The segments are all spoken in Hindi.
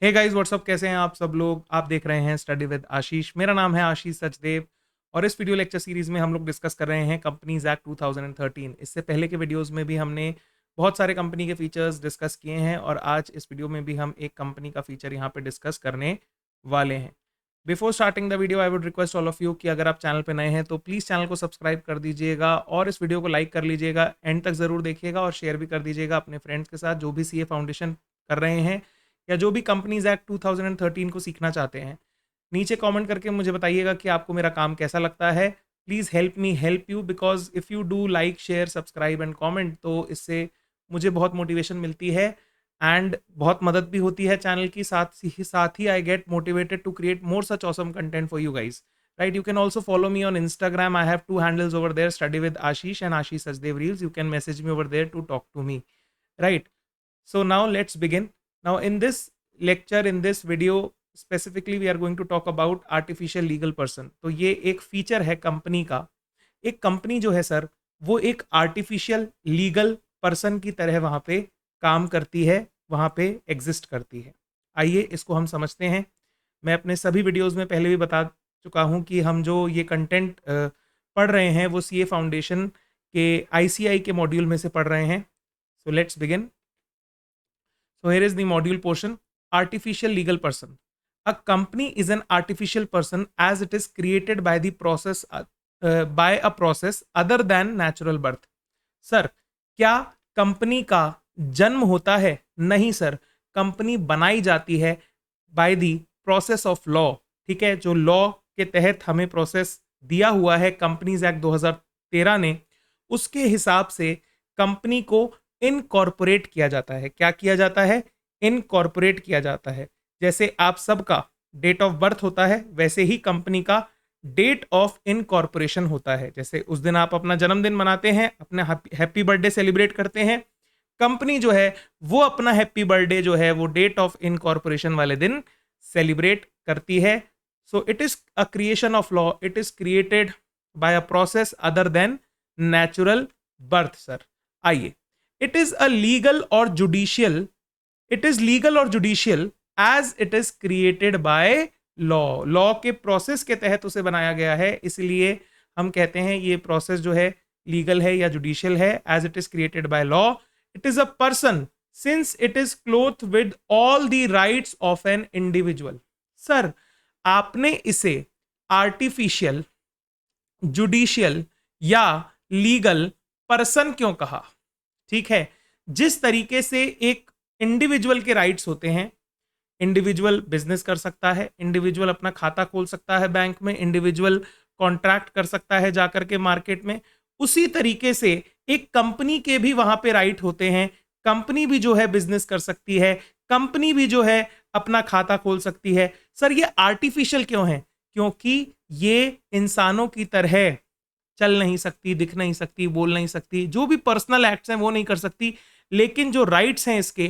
हे गाइस व्हाट्सअप, कैसे हैं आप सब लोग। आप देख रहे हैं स्टडी विद आशीष। मेरा नाम है आशीष सचदेव और इस वीडियो लेक्चर सीरीज में हम लोग डिस्कस कर रहे हैं कंपनीज एक्ट 2013। इससे पहले के वीडियोस में भी हमने बहुत सारे कंपनी के फीचर्स डिस्कस किए हैं और आज इस वीडियो में भी हम एक कंपनी का फीचर यहाँ पे डिस्कस करने वाले हैं। Before starting the video I would request all of you कि अगर आप चैनल पे नए हैं तो प्लीज़ चैनल को सब्सक्राइब कर दीजिएगा और इस वीडियो को लाइक कर लीजिएगा, एंड तक ज़रूर देखिएगा और शेयर भी कर दीजिएगा अपने फ्रेंड्स के साथ जो भी सीए फाउंडेशन कर रहे हैं या जो भी कंपनीज एक्ट 2013 को सीखना चाहते हैं। नीचे कमेंट करके मुझे बताइएगा कि आपको मेरा काम कैसा लगता है। Please help me help you, because if you do like share subscribe and comment तो इससे मुझे बहुत मोटिवेशन मिलती है एंड बहुत मदद भी होती है चैनल की। साथ ही I get motivated to create more such awesome content for you guys, right. You can also follow me on Instagram. I have 2 handles over there, study with Ashish and Ashish Sachdev reels. You can message me over there to talk to me, right. So now let's begin. Now in this lecture, in this video specifically we are going to talk about artificial legal person. तो ये एक फीचर है कंपनी का। एक कंपनी जो है सर वो एक आर्टिफिशियल लीगल पर्सन की तरह वहाँ पे काम करती है, वहाँ पे एग्जिस्ट करती है। आइए इसको हम समझते हैं। मैं अपने सभी वीडियोस में पहले भी बता चुका हूँ कि हम जो ये कंटेंट पढ़ रहे हैं वो सीए फाउंडेशन के आईसीआई के मॉड्यूल में से पढ़ रहे हैं। So let's begin. So here is the module portion. Artificial legal person. A company is an artificial person as it is created by the process by a process other than natural birth. Sir, क्या कंपनी का जन्म होता है? नहीं सर, कंपनी बनाई जाती है by the process of law. ठीक है, जो लॉ के तहत हमें प्रोसेस दिया हुआ है कंपनीज एक्ट 2013 ने, उसके हिसाब से कंपनी को इनकॉर्पोरेट किया जाता है। क्या किया जाता है? इनकॉर्पोरेट किया जाता है। जैसे आप सबका डेट ऑफ बर्थ होता है वैसे ही कंपनी का डेट ऑफ इनकॉर्पोरेशन होता है। जैसे उस दिन आप अपना जन्मदिन मनाते हैं, अपना हैप्पी बर्थडे सेलिब्रेट करते हैं, कंपनी जो है वो अपना हैप्पी बर्थडे जो है वो डेट ऑफ इनकॉर्पोरेशन वाले दिन सेलिब्रेट करती है। So it is a creation of law, it is created by a process other than natural birth. Sir आइए, it is legal or judicial as it is created by law के प्रोसेस के तहत उसे बनाया गया है, इसलिए हम कहते हैं ये प्रोसेस जो है लीगल है या जुडिशियल है। as it is created by law, it is a person since it is clothed with all the rights of an individual. Sir, आपने इसे आर्टिफिशियल, जुडिशियल या लीगल पर्सन क्यों कहा? ठीक है, जिस तरीके से एक इंडिविजुअल के राइट्स होते हैं, इंडिविजुअल बिजनेस कर सकता है, इंडिविजुअल अपना खाता खोल सकता है बैंक में, इंडिविजुअल कॉन्ट्रैक्ट कर सकता है जाकर के मार्केट में, उसी तरीके से एक कंपनी के भी वहां पे राइट होते हैं। कंपनी भी जो है बिजनेस कर सकती है, कंपनी भी जो है अपना खाता खोल सकती है। सर ये आर्टिफिशियल क्यों है? क्योंकि ये इंसानों की तरह चल नहीं सकती, दिख नहीं सकती, बोल नहीं सकती, जो भी पर्सनल एक्ट्स हैं वो नहीं कर सकती, लेकिन जो राइट्स हैं इसके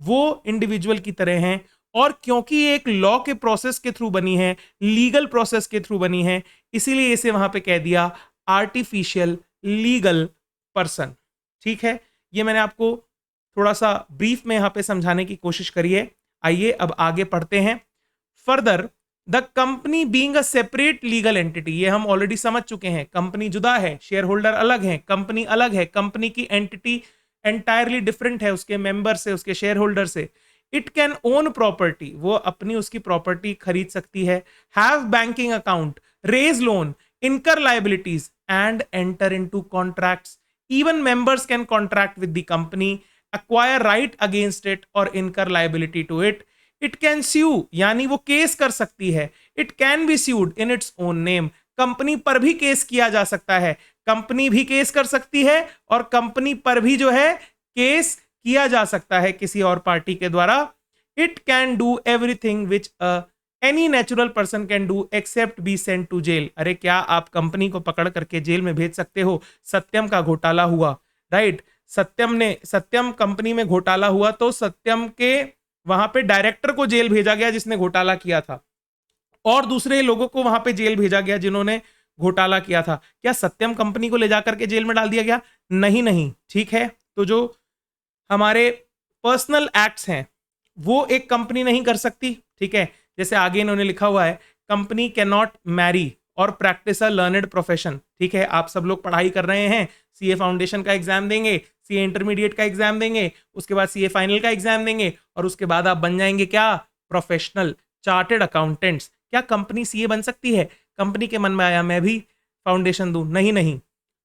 वो इंडिविजुअल की तरह हैं। और क्योंकि ये एक लॉ के प्रोसेस के थ्रू बनी है, लीगल प्रोसेस के थ्रू बनी है, इसीलिए इसे वहां पे कह दिया आर्टिफिशियल लीगल पर्सन। ठीक है, ये मैंने आपको थोड़ा सा ब्रीफ में यहां पे समझाने की कोशिश करी है। आइए अब आगे पढ़ते हैं। Further, the company being a separate legal entity, ये हम ऑलरेडी समझ चुके हैं। कंपनी जुदा है, शेयर होल्डर अलग है, कंपनी अलग है, कंपनी की एंटिटी एंटायरली डिफरेंट है उसके मेंबर से, उसके शेयर होल्डर से। इट कैन ओन प्रॉपर्टी, वो अपनी उसकी प्रॉपर्टी खरीद सकती है, have banking account, raise loan, incur liabilities and enter into contracts. Even members can contract with the company, acquire right against it और incur liability to it. It can sue, यानी वो केस कर सकती है। It can be sued in its own name, company पर भी केस किया जा सकता है। कंपनी भी केस कर सकती है और कंपनी पर भी जो है केस किया जा सकता है किसी और पार्टी के द्वारा। It can do everything which any natural person can do except be sent to jail. अरे क्या आप कंपनी को पकड़ करके जेल में भेज सकते हो? सत्यम का घोटाला हुआ, राइट। सत्यम कंपनी में घोटाला हुआ तो सत्यम के वहां पे डायरेक्टर को जेल भेजा गया जिसने घोटाला किया था, और दूसरे लोगों को वहां पे जेल भेजा गया जिन्होंने घोटाला किया था। क्या सत्यम कंपनी को ले जाकर के जेल में डाल दिया गया? नहीं नहीं। ठीक है, तो जो हमारे पर्सनल एक्ट्स हैं वो एक कंपनी नहीं कर सकती, ठीक है। जैसे आगे इन्होंने लिखा हुआ है, कंपनी कैन नॉट मैरी और प्रैक्टिस अ लर्नड प्रोफेशन, ठीक है। आप सब लोग पढ़ाई कर रहे हैं, सीए फाउंडेशन का एग्जाम देंगे, सीए इंटरमीडिएट का एग्जाम देंगे, उसके बाद सीए फाइनल का एग्जाम देंगे, और उसके बाद आप बन जाएंगे क्या, प्रोफेशनल चार्टेड अकाउंटेंट्स। क्या कंपनी सीए बन सकती है? कंपनी के मन में आया मैं भी फाउंडेशन दूं, नहीं नहीं,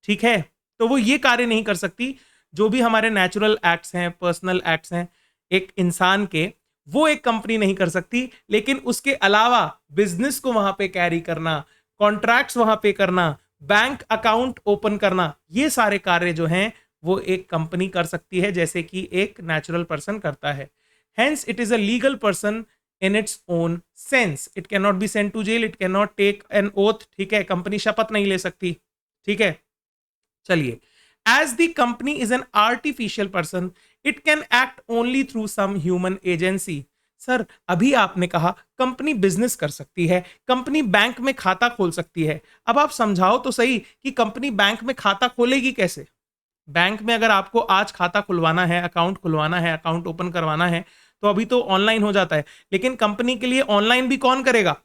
ठीक है। तो वो ये कार्य नहीं कर सकती। जो भी हमारे नेचुरल एक्ट्स हैं, पर्सनल एक्ट्स हैं एक इंसान के, वो एक कंपनी नहीं कर सकती। लेकिन उसके अलावा बिजनेस को वहां पे कैरी करना, कॉन्ट्रैक्ट्स वहां पे करना, बैंक अकाउंट ओपन करना, ये सारे कार्य जो हैं वो एक कंपनी कर सकती है, जैसे कि एक नेचुरल पर्सन करता है। Hence it is a legal person in its own sense. It can not be sent to jail, it can not take an oath, ठीक है। कंपनी शपथ नहीं ले सकती, ठीक है। चलिए, as the company is an artificial person, it can act only through some human agency. Sir अभी आपने कहा कंपनी बिजनेस कर सकती है, कंपनी बैंक में खाता खोल सकती है। अब आप समझाओ तो सही कि कंपनी बैंक में खाता खोलेगी कैसे? बैंक में अगर आपको आज खाता खुलवाना है, अकाउंट खुलवाना है, अकाउंट ओपन करवाना है, तो अभी तो ऑनलाइन हो जाता है। लेकिन कंपनी के लिए ऑनलाइन भी कौन करेगा?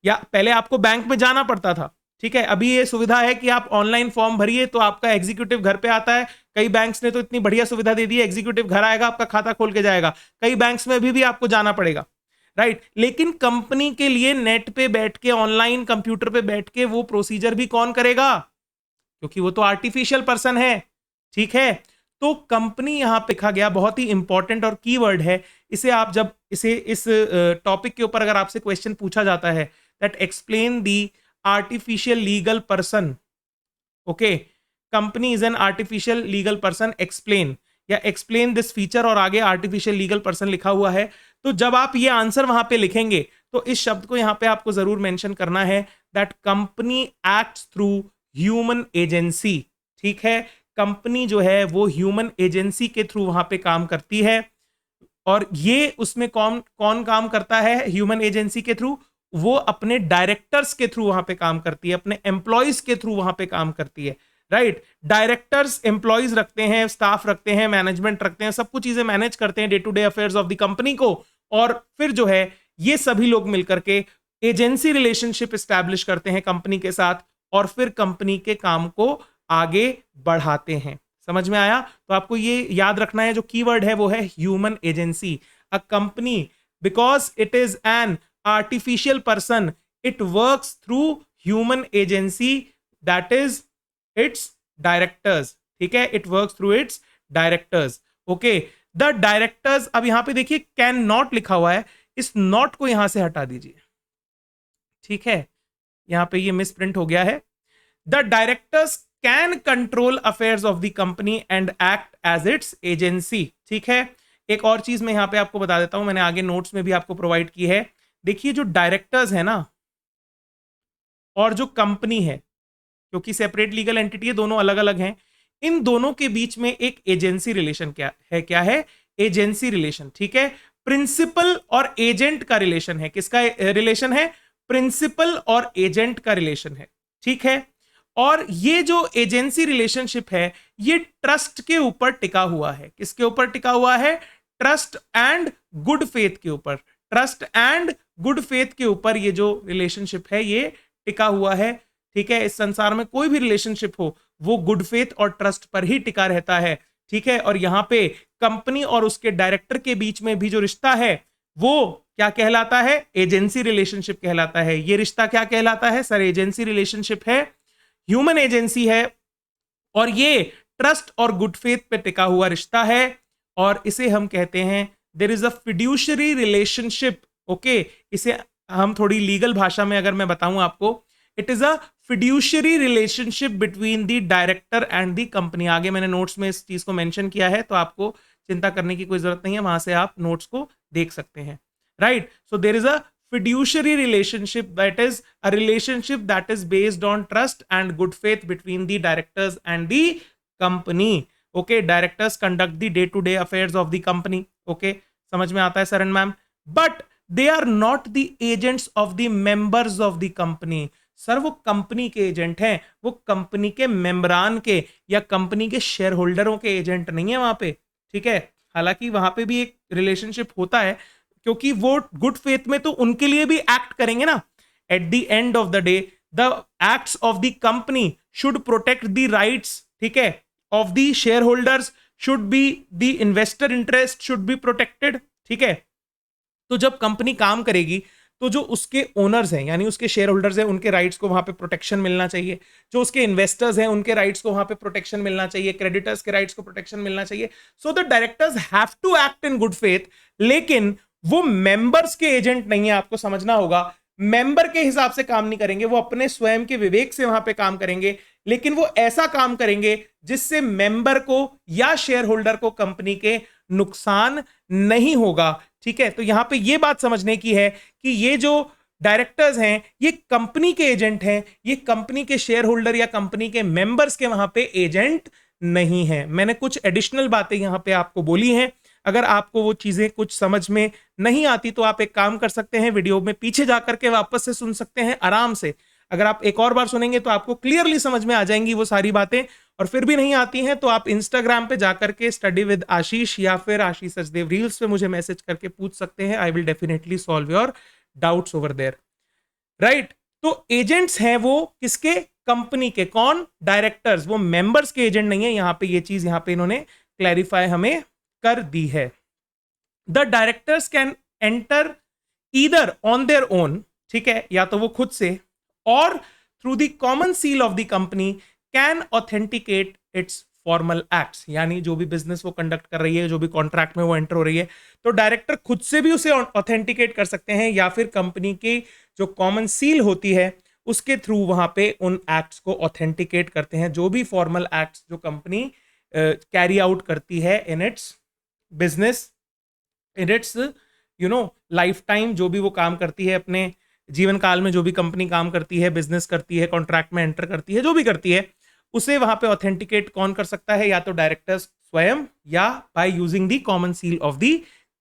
या पहले आपको बैंक में जाना पड़ता था, ठीक है। अभी ये सुविधा है कि आप ऑनलाइन फॉर्म भरिए तो आपका एग्जीक्यूटिव घर पे आता है। कई बैंक्स ने तो इतनी बढ़िया सुविधा दे दी है, एग्जीक्यूटिव घर आएगा, आपका खाता खोल के जाएगा। कई बैंक्स में भी आपको जाना पड़ेगा, राइट। लेकिन कंपनी के लिए नेट पे बैठ के, ऑनलाइन कंप्यूटर पे बैठ के वो प्रोसीजर भी कौन करेगा? क्योंकि वो तो आर्टिफिशियल पर्सन है, ठीक है। तो कंपनी यहां पे लिखा गया, बहुत ही इंपॉर्टेंट और कीवर्ड है। इसे आप जब इस टॉपिक के ऊपर अगर आपसे क्वेश्चन पूछा जाता है, that explain the artificial legal person, okay, company is an artificial legal person, explain, या एक्सप्लेन दिस फीचर, और आगे आर्टिफिशियल लीगल पर्सन लिखा हुआ है। तो जब आप ये आंसर वहां पे लिखेंगे तो इस शब्द को यहां पे आपको जरूर मेंशन करना है, that company acts through human agency, ठीक है। कंपनी जो है वो ह्यूमन एजेंसी के थ्रू वहां पे काम करती है। और ये उसमें कौन कौन काम करता है ह्यूमन एजेंसी के थ्रू? वो अपने डायरेक्टर्स के थ्रू वहां पे काम करती है, अपने एम्प्लॉयज के थ्रू वहां पे काम करती है, राइट। डायरेक्टर्स एम्प्लॉयज रखते हैं, स्टाफ रखते हैं, मैनेजमेंट रखते हैं, सब कुछ चीजें मैनेज करते हैं day to day affairs of the company को। और फिर जो है ये सभी लोग मिलकर के एजेंसी रिलेशनशिप एस्टैब्लिश करते हैं कंपनी के साथ, और फिर कंपनी के काम को आगे बढ़ाते हैं। समझ में आया? तो आपको ये याद रखना है, जो कीवर्ड है वो है human agency. A company, because it is an artificial person, it works through human agency, that is its directors, ठीक है। it works through its directors, okay। the directors, अब यहां पे देखिए कैन नॉट लिखा हुआ है, इस नॉट को यहां से हटा दीजिए, ठीक है। यहां पे ये मिस प्रिंट हो गया है। the directors can control affairs of the company and act as its agency, ठीक है। एक और चीज मैं यहां पे आपको बता देता हूं, मैंने आगे नोट्स में भी आपको प्रोवाइड की है। देखिए जो डायरेक्टर्स है ना, और जो कंपनी है, क्योंकि सेपरेट लीगल एंटिटी है, दोनों अलग अलग हैं, इन दोनों के बीच में एक एजेंसी रिलेशन क्या है एजेंसी रिलेशन, ठीक है। प्रिंसिपल और एजेंट का रिलेशन है। किसका रिलेशन है? प्रिंसिपल और एजेंट का रिलेशन है, ठीक है। और ये जो एजेंसी रिलेशनशिप है ये ट्रस्ट के ऊपर टिका हुआ है। किसके ऊपर टिका हुआ है? ट्रस्ट एंड गुड फेथ के ऊपर। ट्रस्ट एंड गुड फेथ के ऊपर ये जो रिलेशनशिप है ये टिका हुआ है, ठीक है। इस संसार में कोई भी रिलेशनशिप हो वो गुड फेथ और ट्रस्ट पर ही टिका रहता है, ठीक है। और यहां पे कंपनी और उसके डायरेक्टर के बीच में भी जो रिश्ता है वो क्या कहलाता है? एजेंसी रिलेशनशिप कहलाता है। ये रिश्ता क्या कहलाता है सर? एजेंसी रिलेशनशिप है, ह्यूमन एजेंसी है, और ये ट्रस्ट और गुड फेथ पे टिका हुआ रिश्ता है, और इसे हम कहते हैं there is a fiduciary relationship, okay. इसे हम थोड़ी लीगल भाषा में अगर मैं बताऊं आपको, it is a fiduciary relationship between the director and the company. आगे मैंने नोट्स में इस चीज को मेंशन किया है, तो आपको चिंता करने की कोई जरूरत नहीं है, वहां से आप नोट्स को देख सकते हैं, right. So there is a fiduciary relationship, that is a relationship that is based on trust and good faith between the directors and the company, okay। directors conduct the day to day affairs of the company, okay। समझ में आता है sir and ma'am? but they are not the agents of the members of the company। Sir वो कंपनी के एजेंट हैं, वो कंपनी के मेंबरान के या कंपनी के शेयर होल्डरों के एजेंट नहीं है वहां पे, ठीक है। हालांकि वहां पे भी एक रिलेशनशिप होता है, क्योंकि वो गुड फेथ में तो उनके लिए भी एक्ट करेंगे ना. At the end of the day the acts of the company should protect the rights, ठीक है, of the share holders, should be the investor interest should be protected. ठीक है, तो जब कंपनी काम करेगी तो जो उसके ओनर्स हैं यानी उसके शेयर होल्डर्स हैं उनके राइट्स को वहां पे प्रोटेक्शन मिलना चाहिए, जो उसके इन्वेस्टर्स हैं उनके राइट्स को वहां पे प्रोटेक्शन मिलना चाहिए, क्रेडिटर्स के राइट्स को प्रोटेक्शन मिलना चाहिए. So the directors have to act in good faith, लेकिन वो मेंबर्स के एजेंट नहीं है. आपको समझना होगा, मेंबर के हिसाब से काम नहीं करेंगे, वो अपने स्वयं के विवेक से वहां पे काम करेंगे, लेकिन वो ऐसा काम करेंगे जिससे मेंबर को या शेयर होल्डर को कंपनी के नुकसान नहीं होगा. ठीक है, तो यहां पे ये बात समझने की है कि ये जो डायरेक्टर्स हैं ये कंपनी के एजेंट हैं, ये कंपनी के शेयर होल्डर या कंपनी के मेंबर्स के वहां पे एजेंट नहीं है. मैंने कुछ एडिशनल बातें यहां पे आपको बोली हैं. अगर आपको वो चीजें कुछ समझ में नहीं आती तो आप एक काम कर सकते हैं, वीडियो में पीछे जाकर के वापस से सुन सकते हैं आराम से. अगर आप एक और बार सुनेंगे तो आपको क्लियरली समझ में आ जाएंगी वो सारी बातें. और फिर भी नहीं आती हैं तो आप इंस्टाग्राम पे जाकर के स्टडी विद आशीष या फिर आशीष सचदेव रील्स पे मुझे मैसेज करके पूछ सकते हैं. I will definitely solve your doubts over there. Right, तो एजेंट्स हैं वो किसके, कंपनी के. कौन, डायरेक्टर्स. वो मेंबर्स के एजेंट नहीं है. यहां पे ये चीज यहां पे इन्होंने क्लैरिफाई हमें कर दी है. The directors can enter either on their own, ठीक है, या तो वो खुद से, और through the common seal of the company can authenticate it's formal acts. यानी जो भी बिजनेस वो कंडक्ट कर रही है, जो भी कॉन्ट्रैक्ट में वो एंटर हो रही है, तो डायरेक्टर खुद से भी उसे ऑथेंटिकेट कर सकते हैं, या फिर कंपनी की जो कॉमन सील होती है उसके थ्रू वहां पे उन एक्ट्स को ऑथेंटिकेट करते हैं. जो भी फॉर्मल एक्ट्स जो कंपनी कैरी आउट करती है in its business, in its life time, जो भी वो काम करती है अपने जीवन काल में, जो भी कंपनी काम करती है, बिजनेस करती है, कॉन्ट्रैक्ट में एंटर करती है, जो भी करती है, उसे वहां पे ऑथेंटिकेट कौन कर सकता है, या तो डायरेक्टर्स स्वयं या by using the common seal of the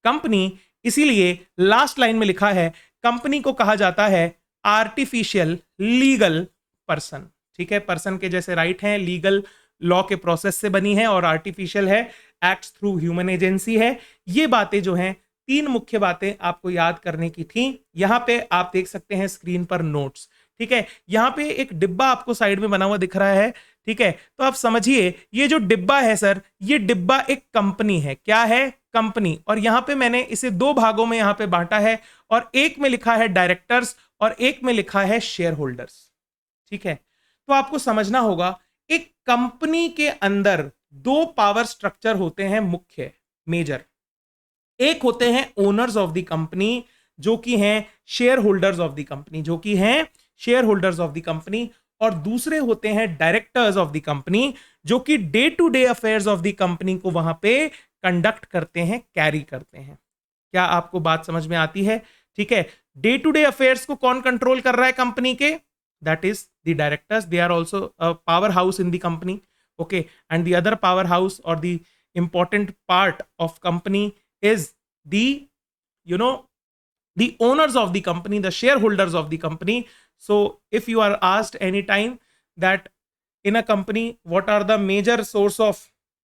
company. इसीलिए लास्ट लाइन में लिखा है कंपनी को कहा जाता है आर्टिफिशियल लीगल पर्सन. ठीक है, पर्सन के जैसे राइट हैं, लीगल लॉ के प्रोसेस से बनी है, और आर्टिफिशियल है, एक्ट्स थ्रू ह्यूमन एजेंसी है. ये बातें जो हैं, तीन मुख्य बातें आपको याद करने की थी. यहां पे आप देख सकते हैं स्क्रीन पर नोट्स. ठीक है, यहां पे एक डिब्बा आपको साइड में बना हुआ दिख रहा है. ठीक है, तो आप समझिए ये जो डिब्बा है सर, ये डिब्बा एक कंपनी है. क्या है, कंपनी. और यहां पे मैंने इसे दो भागों में यहां पे बांटा है, और एक में लिखा है डायरेक्टर्स और एक में लिखा है शेयर होल्डर्स. ठीक है, तो आपको समझना होगा एक कंपनी के अंदर दो पावर स्ट्रक्चर होते हैं मुख्य, मेजर. एक होते हैं ओनर्स ऑफ द कंपनी, जो कि हैं share holders of the company, जो कि हैं share holders of the company. और दूसरे होते हैं डायरेक्टर्स ऑफ द कंपनी, जो कि day to day affairs of the company को वहां पे कंडक्ट करते हैं, कैरी करते हैं. क्या आपको बात समझ में आती है? ठीक है, डे टू डे अफेयर्स को कौन कंट्रोल कर रहा है कंपनी के? That is the directors. They are also power house in the company. Okay, and the other power house और the important part of company is the owners of the company, the shareholders of the company. So if you are asked any time that in a company what are the major source of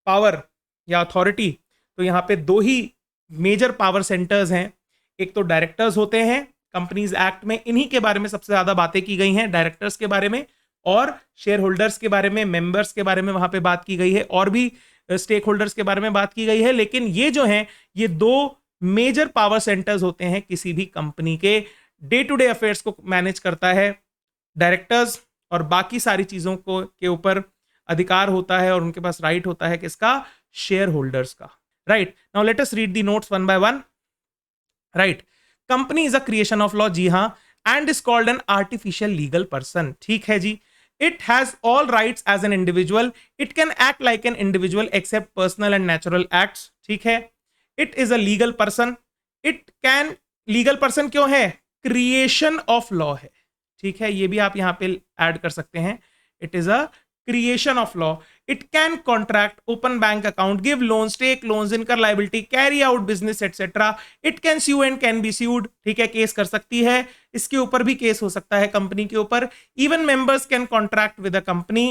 power या authority, तो यहाँ पे दो ही मेजर पावर सेंटर्स हैं. एक तो डायरेक्टर्स होते हैं, कंपनीज एक्ट में इन्हीं के बारे में सबसे ज्यादा बातें की गई हैं, डायरेक्टर्स के बारे में, और शेयर होल्डर्स के बारे में, मेंबर्स के बारे में वहां पे बात की गई है, और भी स्टेक होल्डर्स के बारे में बात की गई है. लेकिन ये जो हैं, ये दो मेजर पावर सेंटर्स होते हैं किसी भी कंपनी के. डे टू डे अफेयर्स को मैनेज करता है डायरेक्टर्स, और बाकी सारी चीजों को के ऊपर अधिकार होता है और उनके पास राइट होता है किसका? शेयर होल्डर्स का. Right, now let us read the notes one by one. Right, company is a creation of law. जी हां, and is called an artificial legal person. ठीक है जी. It has all rights as an individual. It can act like an individual except personal and natural acts. ठीक है. It is a legal person. It can, legal person क्यों है? Creation of law है. ठीक है, ये भी आप यहां पे ऐड कर सकते हैं. It is a creation of law. It can contract, open bank account, give loans, take loans, incur liability, carry out business, etc. It can sue and can be sued. ठीक है, केस कर सकती है. इसके ऊपर भी केस हो सकता है कंपनी के ऊपर. Even members can contract with a company.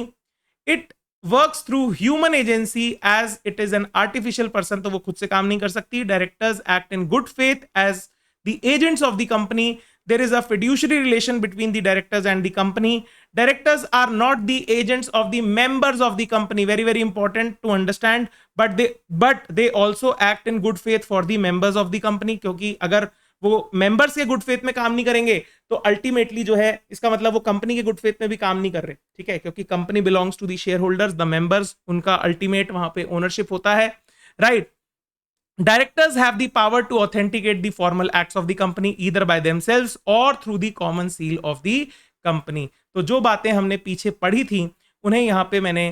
It works through human agency as it is an artificial person, तो वो खुद से काम नहीं कर सकती. Directors act in good faith as the agents of the company. There is a fiduciary relation between the directors and the company. Directors are not the agents of the members of the company. Very, very important to understand. But they also act in good faith for the members of the company. क्योंकि अगर वो मेंबर्स के गुड फेथ में काम नहीं करेंगे तो अल्टीमेटली जो है इसका मतलब वो कंपनी के गुड फेथ में भी काम नहीं कर रहे, ठीक है, क्योंकि company belongs to the shareholders, the members, उनका अल्टीमेट वहां पे ओनरशिप होता है, right. Directors have the power to authenticate the formal acts of the company either by themselves or through the common seal of the company. तो जो बातें हमने पीछे पढ़ी थी उन्हें यहाँ पे मैंने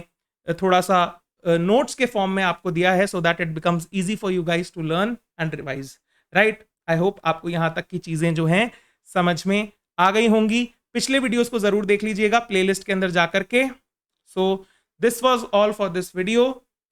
थोड़ा सा नोट्स के फॉर्म में आपको दिया है so that it becomes easy for you guys to learn and revise, right? I hope आपको यहाँ तक की चीजें जो हैं समझ में आ गई होंगी. पिछले वीडियोस को जरूर देख लीजिएगा प्लेलिस्ट के अंदर जाकर के. So this was all for this video.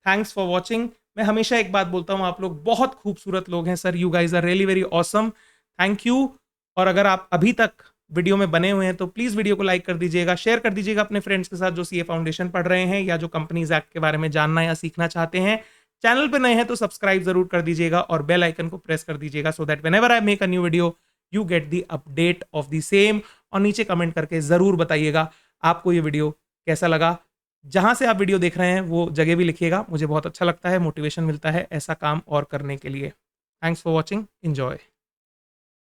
Thanks for watching. मैं हमेशा एक बात बोलता हूं, आप लोग बहुत खूबसूरत लोग हैं sir. You guys are really very awesome. Thank you. और अगर आप अभी तक वीडियो में बने हुए हैं तो प्लीज वीडियो को लाइक कर दीजिएगा, शेयर कर दीजिएगा अपने फ्रेंड्स के साथ जो सीए फाउंडेशन पढ़ रहे हैं या जो कंपनीज एक्ट के बारे में जानना या सीखना चाहते हैं. चैनल पे नए हैं तो सब्सक्राइब जरूर कर दीजिएगा और बेल आइकन को प्रेस कर दीजिएगा so that whenever I make a new video you get the update of the same. और नीचे कमेंट करके जरूर बताइएगा आपको ये वीडियो कैसा लगा. जहां से आप वीडियो देख रहे हैं वो जगह भी लिखिएगा, मुझे बहुत अच्छा लगता है, मोटिवेशन मिलता है ऐसा काम और करने के लिए. Thanks for watching. एंजॉय.